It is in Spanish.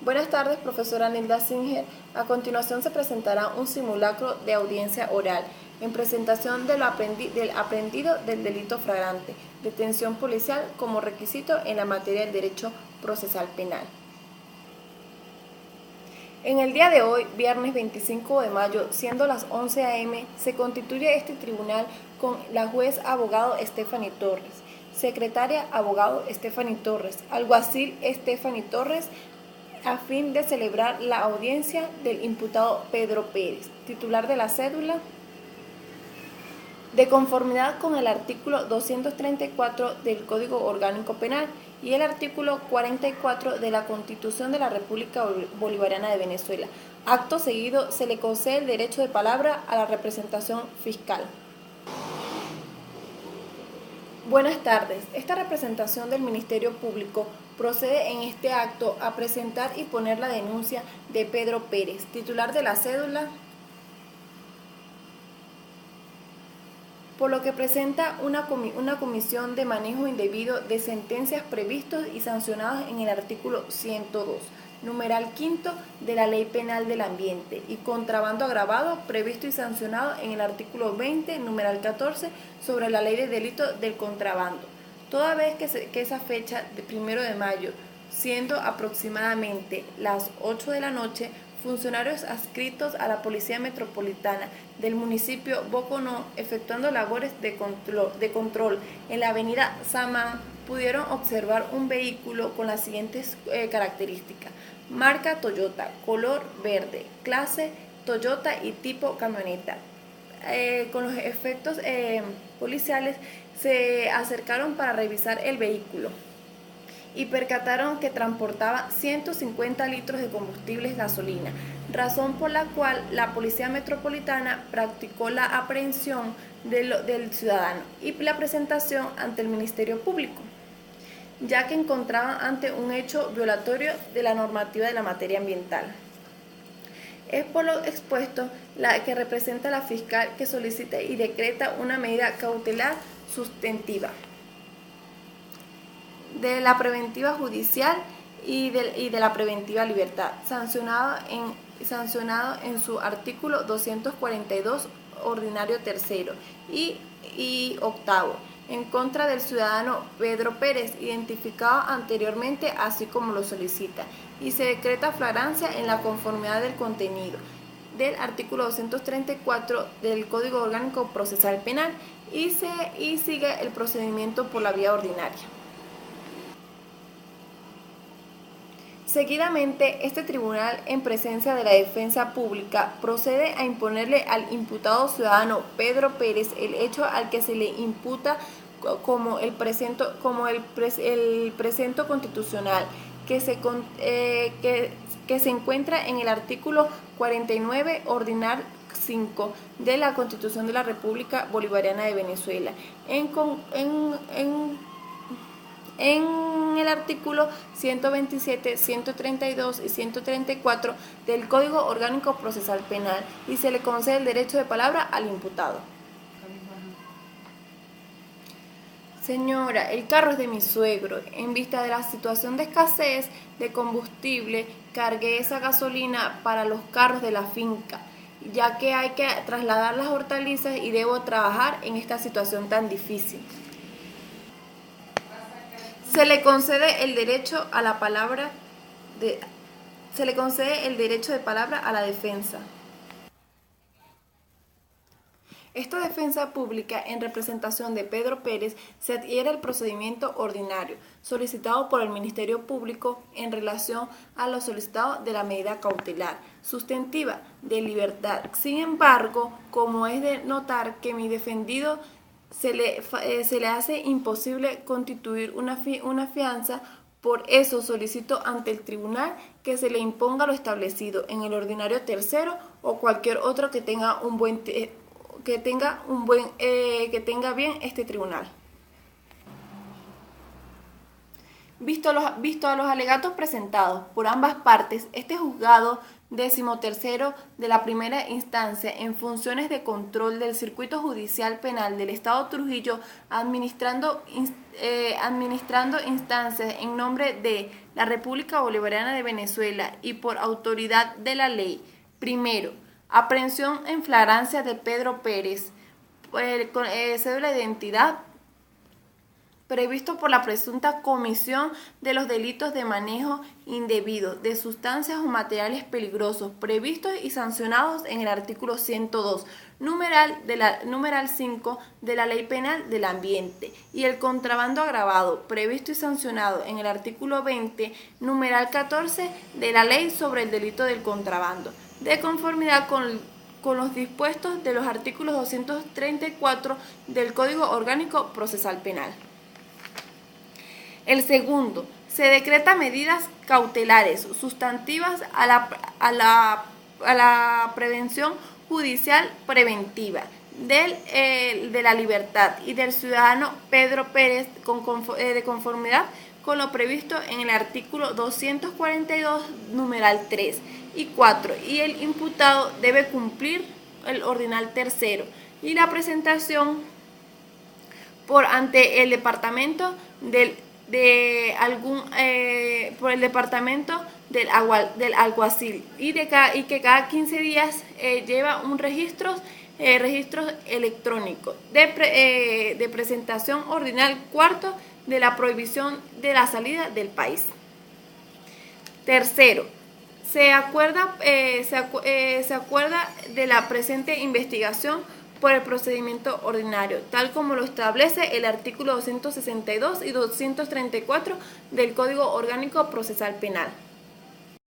Buenas tardes, profesora Nilda Singer. A continuación se presentará un simulacro de audiencia oral en presentación del aprendido del delito flagrante, detención policial como requisito en la materia del derecho procesal penal. En el día de hoy, viernes 25 de mayo, siendo las 11 a.m., se constituye este tribunal con la juez abogado Stephanie Torres, secretaria abogado Stephanie Torres, alguacil Stephanie Torres, a fin de celebrar la audiencia del imputado Pedro Pérez, titular de la cédula, de conformidad con el artículo 234 del Código Orgánico Penal y el artículo 44 de la Constitución de la República Bolivariana de Venezuela. Acto seguido, se le concede el derecho de palabra a la representación fiscal. Buenas tardes. Esta representación del Ministerio Público procede en este acto a presentar y poner la denuncia de Pedro Pérez, titular de la cédula, por lo que presenta una comisión de manejo indebido de sentencias previstos y sancionados en el artículo 102, numeral quinto de la Ley Penal del Ambiente, y contrabando agravado previsto y sancionado en el artículo 20, numeral 14, sobre la Ley de Delito del Contrabando. Toda vez que esa fecha de 1 de mayo, siendo aproximadamente las 8 de la noche, funcionarios adscritos a la Policía Metropolitana del municipio Boconó, efectuando labores de control en la avenida Samán, pudieron observar un vehículo con las siguientes características: marca Toyota, color verde, clase Toyota y tipo camioneta. Con los efectos policiales se acercaron para revisar el vehículo y percataron que transportaba 150 litros de combustible gasolina, razón por la cual la Policía Metropolitana practicó la aprehensión del ciudadano y la presentación ante el Ministerio Público, ya que encontraban ante un hecho violatorio de la normativa de la materia ambiental. Es por lo expuesto la que representa la fiscal que solicita y decreta una medida cautelar sustantiva de la preventiva judicial y de la preventiva libertad, sancionado en su artículo 242 ordinario tercero y octavo, en contra del ciudadano Pedro Pérez, identificado anteriormente, así como lo solicita, y se decreta flagrancia en la conformidad del contenido del artículo 234 del Código Orgánico Procesal Penal y sigue el procedimiento por la vía ordinaria. Seguidamente, este tribunal, en presencia de la defensa pública, procede a imponerle al imputado ciudadano Pedro Pérez el hecho al que se le imputa como el presento constitucional, que se encuentra en el artículo 49 ordinal 5 de la Constitución de la República Bolivariana de Venezuela, en el artículo 127, 132 y 134 del Código Orgánico Procesal Penal, y se le concede el derecho de palabra al imputado. Señora, el carro es de mi suegro. En vista de la situación de escasez de combustible, cargué esa gasolina para los carros de la finca, ya que hay que trasladar las hortalizas y debo trabajar en esta situación tan difícil. Se le concede el derecho a la palabra de palabra a la defensa. Esta defensa pública, en representación de Pedro Pérez, se adhiere al procedimiento ordinario solicitado por el Ministerio Público en relación a lo solicitado de la medida cautelar sustantiva de libertad. Sin embargo, como es de notar que mi defendido se le hace imposible constituir una fianza, por eso solicito ante el tribunal que se le imponga lo establecido en el ordinario tercero o cualquier otro que tenga bien este tribunal. Visto a los alegatos presentados por ambas partes, este juzgado 13º de la primera instancia en funciones de control del Circuito Judicial Penal del Estado Trujillo, administrando instancias en nombre de la República Bolivariana de Venezuela y por autoridad de la ley. Primero, aprehensión en flagrancia de Pedro Pérez, con cédula de identidad previsto por la presunta comisión de los delitos de manejo indebido de sustancias o materiales peligrosos, previstos y sancionados en el artículo 102, numeral 5 de la Ley Penal del Ambiente, y el contrabando agravado, previsto y sancionado en el artículo 20, numeral 14 de la Ley sobre el delito del contrabando, de conformidad con los dispuestos de los artículos 234 del Código Orgánico Procesal Penal. El segundo, se decreta medidas cautelares sustantivas a la prevención judicial preventiva de la libertad y del ciudadano Pedro Pérez de conformidad con lo previsto en el artículo 242, numeral 3 y 4, y el imputado debe cumplir el ordinal tercero y la presentación ante el departamento por el departamento del alguacil y que cada 15 días lleva un registro electrónico de presentación ordinal cuarto de la prohibición de la salida del país. Tercero, se acuerda de la presente investigación por el procedimiento ordinario, tal como lo establece el artículo 262 y 234 del Código Orgánico Procesal Penal.